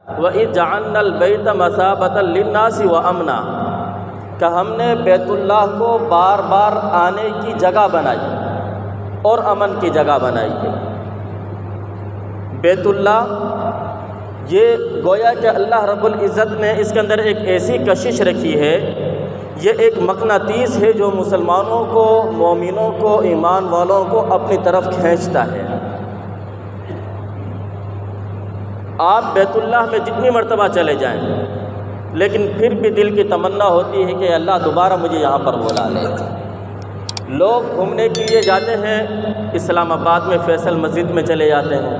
وَإِذْ جَعَلْنَا الْبَيْتَ مَثَابَةً لِلنَّاسِ وَأَمْنًا کہ ہم نے بیت اللہ کو بار بار آنے کی جگہ بنائی اور امن کی جگہ بنائی ہے۔ بیت اللہ یہ گویا کہ اللہ رب العزت نے اس کے اندر ایک ایسی کشش رکھی ہے، یہ ایک مقناطیس ہے جو مسلمانوں کو، مومنوں کو، ایمان والوں کو اپنی طرف کھینچتا ہے۔ آپ بیت اللہ میں جتنی مرتبہ چلے جائیں لیکن پھر بھی دل کی تمنا ہوتی ہے کہ اللہ دوبارہ مجھے یہاں پر بلا لے۔ لوگ گھومنے کے لیے جاتے ہیں، اسلام آباد میں فیصل مسجد میں چلے جاتے ہیں۔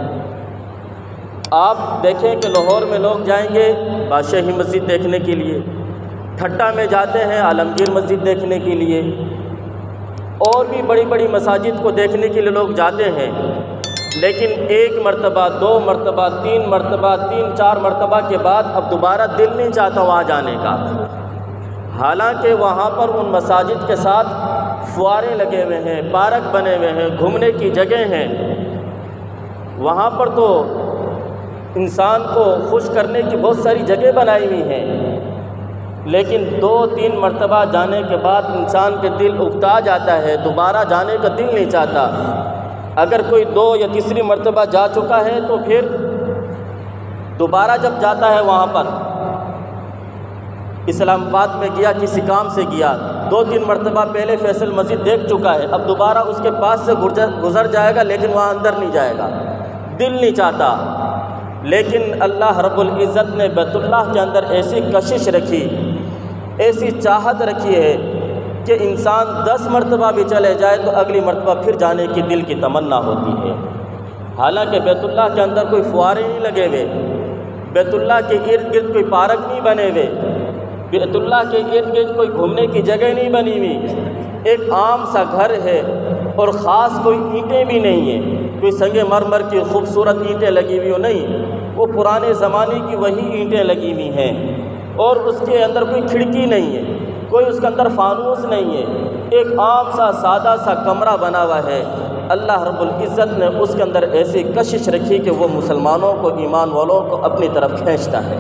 آپ دیکھیں کہ لاہور میں لوگ جائیں گے بادشاہی مسجد دیکھنے کے لیے، ٹھٹہ میں جاتے ہیں عالمگیر مسجد دیکھنے کے لیے، اور بھی بڑی بڑی مساجد کو دیکھنے کے لیے لوگ جاتے ہیں، لیکن ایک مرتبہ، دو مرتبہ، تین مرتبہ، تین چار مرتبہ کے بعد اب دوبارہ دل نہیں چاہتا وہاں جانے کا۔ حالانکہ وہاں پر ان مساجد کے ساتھ فوارے لگے ہوئے ہیں، پارک بنے ہوئے ہیں، گھومنے کی جگہ ہیں، وہاں پر تو انسان کو خوش کرنے کی بہت ساری جگہ بنائی ہوئی ہیں، لیکن دو تین مرتبہ جانے کے بعد انسان کے دل اکتا جاتا ہے، دوبارہ جانے کا دل نہیں چاہتا۔ اگر کوئی دو یا تیسری مرتبہ جا چکا ہے تو پھر دوبارہ جب جاتا ہے وہاں پر، اسلام آباد میں گیا، کسی کام سے گیا، دو تین مرتبہ پہلے فیصل مسجد دیکھ چکا ہے، اب دوبارہ اس کے پاس سے گزر جائے گا لیکن وہاں اندر نہیں جائے گا، دل نہیں چاہتا۔ لیکن اللہ رب العزت نے بیت اللہ کے اندر ایسی کشش رکھی، ایسی چاہت رکھی ہے کہ انسان 10 مرتبہ بھی چلے جائے تو اگلی مرتبہ پھر جانے کی دل کی تمنا ہوتی ہے۔ حالانکہ بیت اللہ کے اندر کوئی فوارے نہیں لگے ہوئے، بیت اللہ کے ارد گرد کوئی پارک نہیں بنے ہوئے، بیت اللہ کے ارد گرد کوئی گھومنے کی جگہ نہیں بنی ہوئی، ایک عام سا گھر ہے اور خاص کوئی اینٹیں بھی نہیں ہیں، کوئی سنگ مرمر کی خوبصورت اینٹیں لگی ہوئی ہو، نہیں، وہ پرانے زمانے کی وہی اینٹیں لگی ہوئی ہیں، اور اس کے اندر کوئی کھڑکی نہیں ہے، کوئی اس کے اندر فانوس نہیں ہے، ایک عام سا سادہ سا کمرہ بنا ہوا ہے۔ اللہ رب العزت نے اس کے اندر ایسی کشش رکھی کہ وہ مسلمانوں کو، ایمان والوں کو اپنی طرف کھینچتا ہے۔